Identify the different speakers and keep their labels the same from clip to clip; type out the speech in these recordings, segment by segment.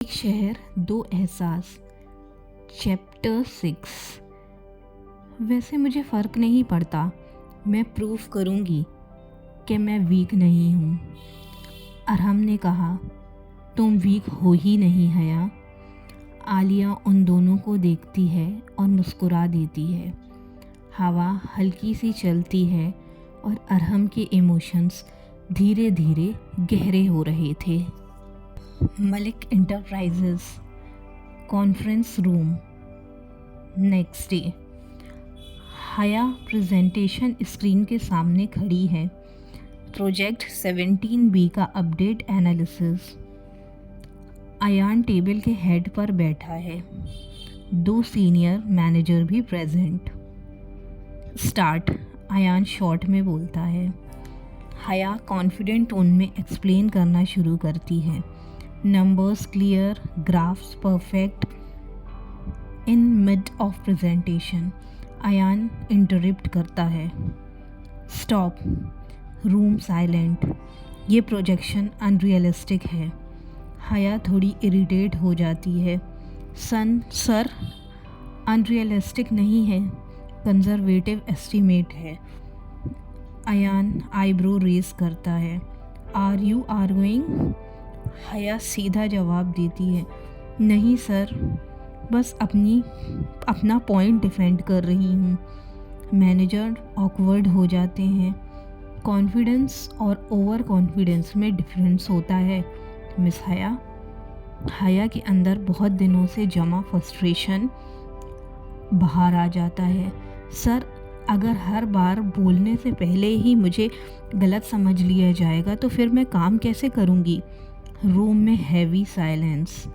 Speaker 1: एक शहर दो एहसास चैप्टर 6। वैसे मुझे फ़र्क नहीं पड़ता, मैं प्रूफ करूँगी कि मैं वीक नहीं हूँ। अरहम ने कहा, तुम वीक हो ही नहीं हया। आलिया उन दोनों को देखती है और मुस्कुरा देती है। हवा हल्की सी चलती है और अरहम के इमोशंस धीरे धीरे गहरे हो रहे थे। Malik enterprises conference room. Next day. हया प्रेजेंटेशन स्क्रीन के सामने खड़ी है। प्रोजेक्ट 17B का अपडेट एनालिसिस। अयान टेबल के हेड पर बैठा है। 2 सीनियर मैनेजर भी प्रेजेंट। स्टार्ट। अयान शॉर्ट में बोलता है। हया कॉन्फिडेंट टोन में एक्सप्लेन करना शुरू करती है। Numbers clear, graphs perfect. In mid of presentation Ayaan interrupt करता है। स्टॉप। Room silent. ये प्रोजेक्शन अनरियलिस्टिक है। हया थोड़ी इरिटेट हो जाती है। सर अनरियलिस्टिक नहीं है, कंजर्वेटिव एस्टीमेट है। अयान आईब्रो रेज करता है। Are you arguing? हया सीधा जवाब देती है, नहीं सर, बस अपना पॉइंट डिफेंड कर रही हूँ। मैनेजर ऑकवर्ड हो जाते हैं। कॉन्फिडेंस और ओवर कॉन्फिडेंस में डिफरेंस होता है मिस हया। हया के अंदर बहुत दिनों से जमा फ्रस्ट्रेशन बाहर आ जाता है। सर, अगर हर बार बोलने से पहले ही मुझे गलत समझ लिया जाएगा तो फिर मैं काम कैसे करूँगी? रूम में हैवी साइलेंस।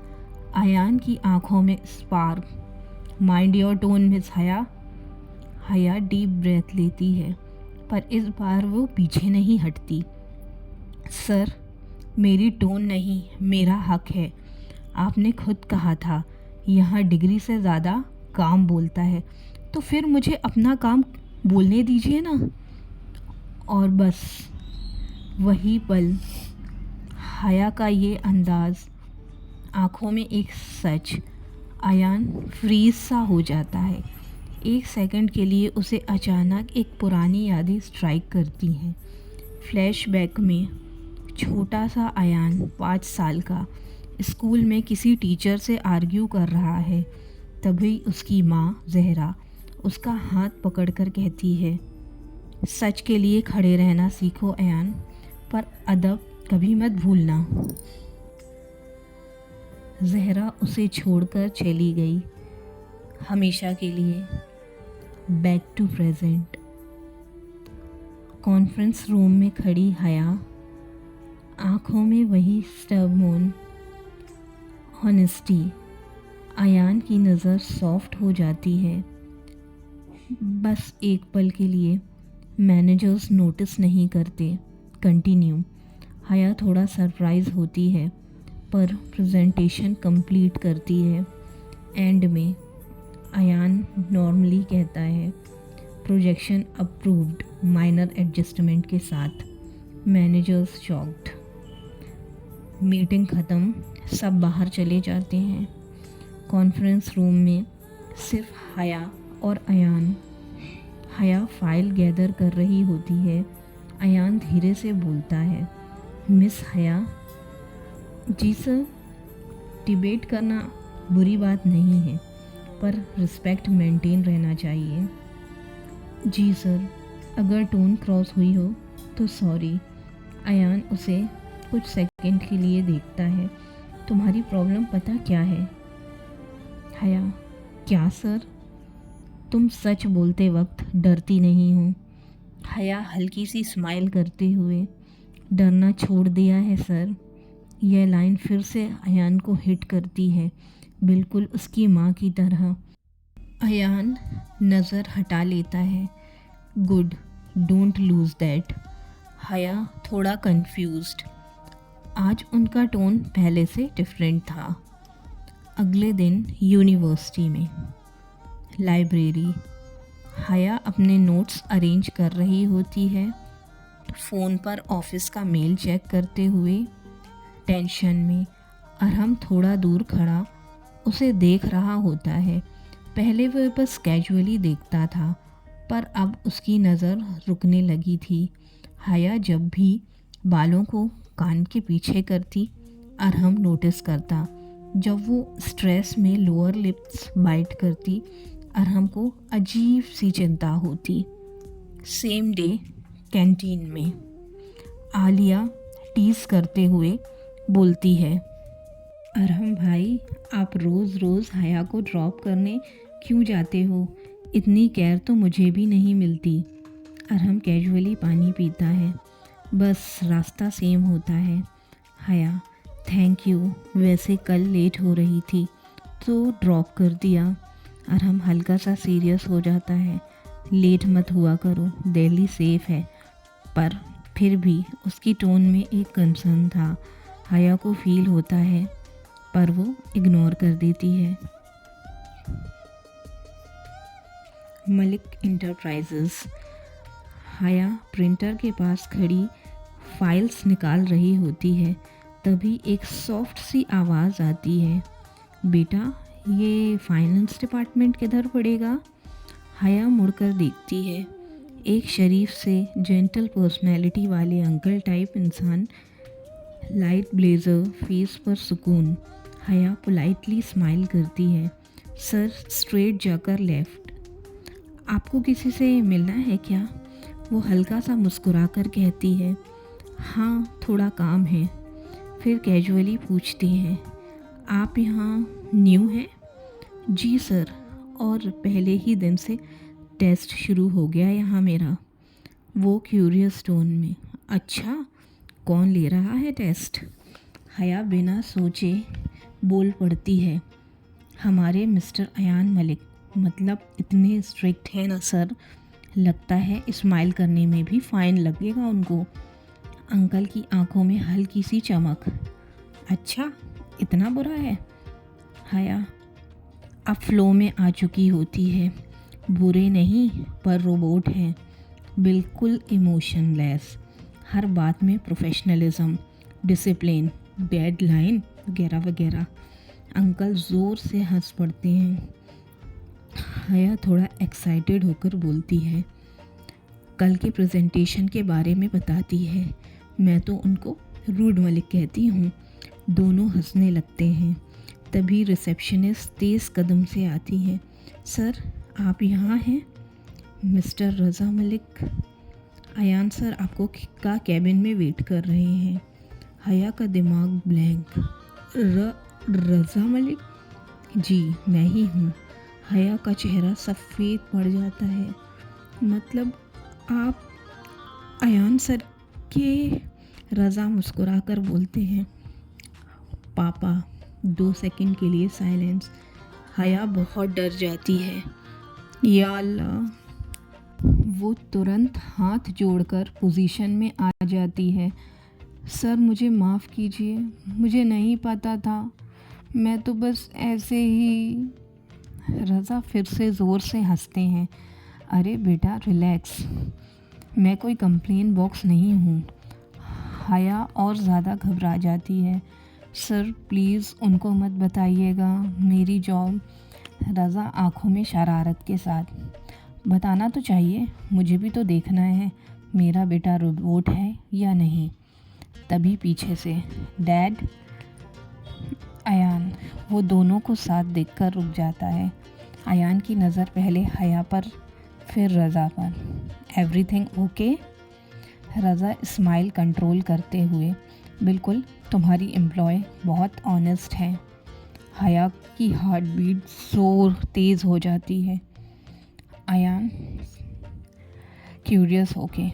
Speaker 1: अयान की आंखों में spark. Mind your tone miss हया। हया डीप ब्रेथ लेती है, पर इस बार वो पीछे नहीं हटती। सर, मेरी टोन नहीं, मेरा हक है। आपने खुद कहा था यहाँ डिग्री से ज़्यादा काम बोलता है, तो फिर मुझे अपना काम बोलने दीजिए ना। और बस वही पल, हया का ये अंदाज़, आँखों में एक सच। अयान फ्रीज सा हो जाता है। 1 सेकंड के लिए उसे अचानक एक पुरानी यादें स्ट्राइक करती हैं। फ्लैशबैक में छोटा सा अयान 5 साल का स्कूल में किसी टीचर से आर्ग्यू कर रहा है। तभी उसकी माँ ज़हरा उसका हाथ पकड़कर कहती है, सच के लिए खड़े रहना सीखो अयान, पर अदब कभी मत भूलना। ज़हरा उसे छोड़कर चली गई, हमेशा के लिए। Back to present. Conference room में खड़ी हया, आँखों में वही स्टर्बोन ऑनेस्टी। अयान की नज़र सॉफ्ट हो जाती है। बस एक पल के लिए। मैनेजर्स नोटिस नहीं करते। कंटिन्यू। हया थोड़ा सरप्राइज़ होती है, पर प्रेजेंटेशन कंप्लीट करती है। एंड में अयान नॉर्मली कहता है, प्रोजेक्शन अप्रूव्ड माइनर एडजस्टमेंट के साथ। Managers shocked. मीटिंग ख़त्म, सब बाहर चले जाते हैं। कॉन्फ्रेंस रूम में सिर्फ हया और अयान। हया फाइल गैदर कर रही होती है। अयान धीरे से बोलता है, मिस हया। जी सर। डिबेट करना बुरी बात नहीं है, पर रिस्पेक्ट मेंटेन रहना चाहिए। जी सर, अगर टोन क्रॉस हुई हो तो सॉरी। अयान उसे कुछ सेकंड के लिए देखता है। तुम्हारी प्रॉब्लम पता क्या है? हया, क्या सर? तुम सच बोलते वक्त डरती नहीं हो। हया हल्की सी स्माइल करते हुए, डरना छोड़ दिया है सर। यह लाइन फिर से अयान को हिट करती है, बिल्कुल उसकी माँ की तरह। अयान नज़र हटा लेता है। Good, don't lose that. हया थोड़ा कंफ्यूज्ड। आज उनका टोन पहले से डिफरेंट था। अगले दिन यूनिवर्सिटी में लाइब्रेरी। हया अपने नोट्स अरेंज कर रही होती है, फ़ोन पर ऑफिस का मेल चेक करते हुए। टेंशन में अरहम थोड़ा दूर खड़ा उसे देख रहा होता है। पहले वह बस कैजुअली देखता था, पर अब उसकी नज़र रुकने लगी थी। हया जब भी बालों को कान के पीछे करती, अरहम नोटिस करता। जब वो स्ट्रेस में लोअर लिप्स बाइट करती, अरहम को अजीब सी चिंता होती। सेम डे कैंटीन में आलिया टीज करते हुए बोलती है, अरहम भाई, आप रोज़ रोज़ हया को ड्रॉप करने क्यों जाते हो? इतनी केयर तो मुझे भी नहीं मिलती। अरहम कैजुअली पानी पीता है। बस रास्ता सेम होता है। हया, थैंक यू, वैसे कल लेट हो रही थी तो ड्रॉप कर दिया। अरहम हल्का सा सीरियस हो जाता है। लेट मत हुआ करो, दिल्ली सेफ है। पर फिर भी उसकी टोन में एक कंसर्न था। हया को फील होता है, पर वो इग्नोर कर देती है। मलिक इंटरप्राइजेस। हया प्रिंटर के पास खड़ी फाइल्स निकाल रही होती है। तभी एक सॉफ्ट सी आवाज़ आती है, बेटा, ये फाइनेंस डिपार्टमेंट किधर पड़ेगा? हया मुड़कर देखती है। एक शरीफ से जेंटल पर्सनैलिटी वाले अंकल टाइप इंसान, लाइट ब्लेज़र, फेस पर सुकून। हया पोलाइटली स्माइल करती है। सर, स्ट्रेट जाकर लेफ़्ट। आपको किसी से मिलना है क्या? वो हल्का सा मुस्कुराकर कहती है, हाँ, थोड़ा काम है। फिर कैजुअली पूछती हैं, आप यहाँ न्यू हैं? जी सर, और पहले ही दिन से टेस्ट शुरू हो गया यहाँ मेरा। वो क्यूरियस टोन में, अच्छा, कौन ले रहा है टेस्ट? हया बिना सोचे बोल पड़ती है, हमारे मिस्टर अयान मलिक। मतलब इतने स्ट्रिक्ट है ना सर, लगता है स्माइल करने में भी फ़ाइन लगेगा उनको। अंकल की आंखों में हल्की सी चमक, अच्छा, इतना बुरा है? हया अब फ्लो में आ चुकी होती है। बुरे नहीं, पर रोबोट हैं, बिल्कुल इमोशनलेस। हर बात में प्रोफेशनलिज्म, डिसिप्लिन, डेडलाइन वगैरह वगैरह। अंकल ज़ोर से हंस पड़ते हैं। हया थोड़ा एक्साइटेड होकर बोलती है, कल के प्रेजेंटेशन के बारे में बताती है। मैं तो उनको रूड मलिक कहती हूँ। दोनों हंसने लगते हैं। तभी रिसेप्शनिस्ट तेज़ कदम से आती है, सर, आप यहाँ हैं? मिस्टर रज़ा मलिक, अयान सर आपको का कैबिन में वेट कर रहे हैं। हया का दिमाग ब्लैंक। रज़ा मलिक? जी, मैं ही हूँ। हया का चेहरा सफ़ेद पड़ जाता है। मतलब आप अयान सर के? रज़ा मुस्कुराकर बोलते हैं, पापा। 2 सेकंड के लिए साइलेंस। हया बहुत डर जाती है। या अल्लाह। वो तुरंत हाथ जोड़कर पोजीशन में आ जाती है। सर, मुझे माफ़ कीजिए, मुझे नहीं पता था, मैं तो बस ऐसे ही। रज़ा फिर से ज़ोर से हंसते हैं। अरे बेटा, रिलैक्स, मैं कोई कंप्लेन बॉक्स नहीं हूँ। हया और ज़्यादा घबरा जाती है। सर प्लीज़ उनको मत बताइएगा, मेरी जॉब। रज़ा आँखों में शरारत के साथ, बताना तो चाहिए, मुझे भी तो देखना है मेरा बेटा रोबोट है या नहीं। तभी पीछे से, डैड, अयान। वो दोनों को साथ देखकर रुक जाता है। अयान की नज़र पहले हया पर, फिर रज़ा पर। Everything okay? Raza smile control करते हुए, बिल्कुल, तुम्हारी एम्प्लॉय बहुत ऑनेस्ट है। हया की हार्ट बीट जोर तेज़ हो जाती है। अयान क्यूरियस होके,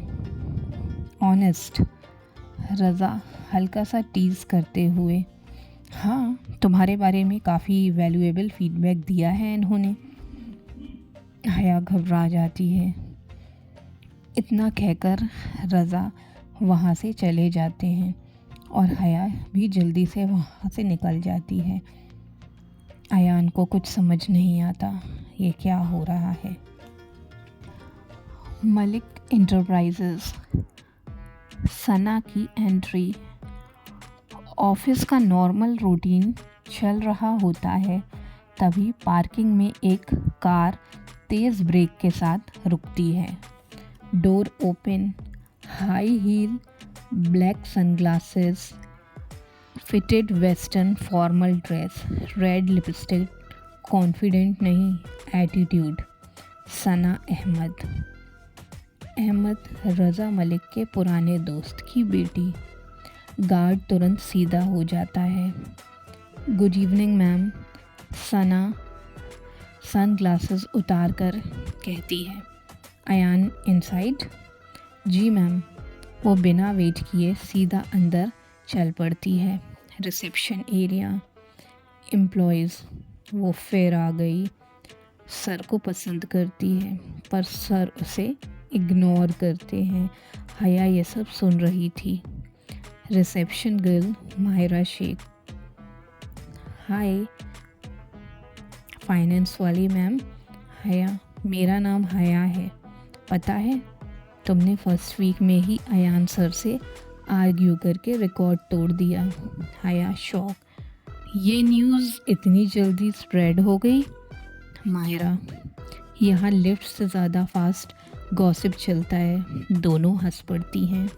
Speaker 1: ऑनेस्ट? रज़ा हल्का सा टीज़ करते हुए, हाँ, तुम्हारे बारे में काफ़ी वैल्यूएबल फीडबैक दिया है इन्होंने। हया घबरा जाती है। इतना कहकर रज़ा वहाँ से चले जाते हैं और हया भी जल्दी से वहाँ से निकल जाती है। अयान को कुछ समझ नहीं आता, ये क्या हो रहा है। मलिक इंटरप्राइजेस। सना की एंट्री। ऑफिस का नॉर्मल रूटीन चल रहा होता है, तभी पार्किंग में एक कार तेज़ ब्रेक के साथ रुकती है। Door open, high heel, black sunglasses, fitted western formal dress, red lipstick, confident नहीं, एटीट्यूड। सना अहमद। अहमद रज़ा मलिक के पुराने दोस्त की बेटी। गार्ड तुरंत सीधा हो जाता है। Good evening ma'am. Sana sunglasses उतार कर कहती है। अयान इनसाइड? जी मैम। वो बिना वेट किए सीधा अंदर चल पड़ती है। Reception area. एम्प्लॉयज़। वो फिर आ गई। सर को पसंद करती है पर सर उसे इग्नोर करते हैं। हया ये सब सुन रही थी। Reception girl Mahira Shaikh. Hi. Finance वाली मैम। हया, मेरा नाम हया है। पता है, तुमने फर्स्ट वीक में ही अयान सर से आर्ग्यू करके रिकॉर्ड तोड़ दिया। हया शॉक। ये न्यूज़ इतनी जल्दी स्प्रेड हो गई? माहिरा, यहाँ लिफ्ट से ज़्यादा फास्ट गॉसिप चलता है। दोनों हंस पड़ती हैं।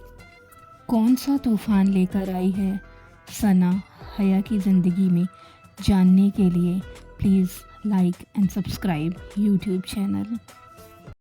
Speaker 1: कौन सा तूफ़ान लेकर आई है सना हया की ज़िंदगी में, जानने के लिए please like and subscribe YouTube channel.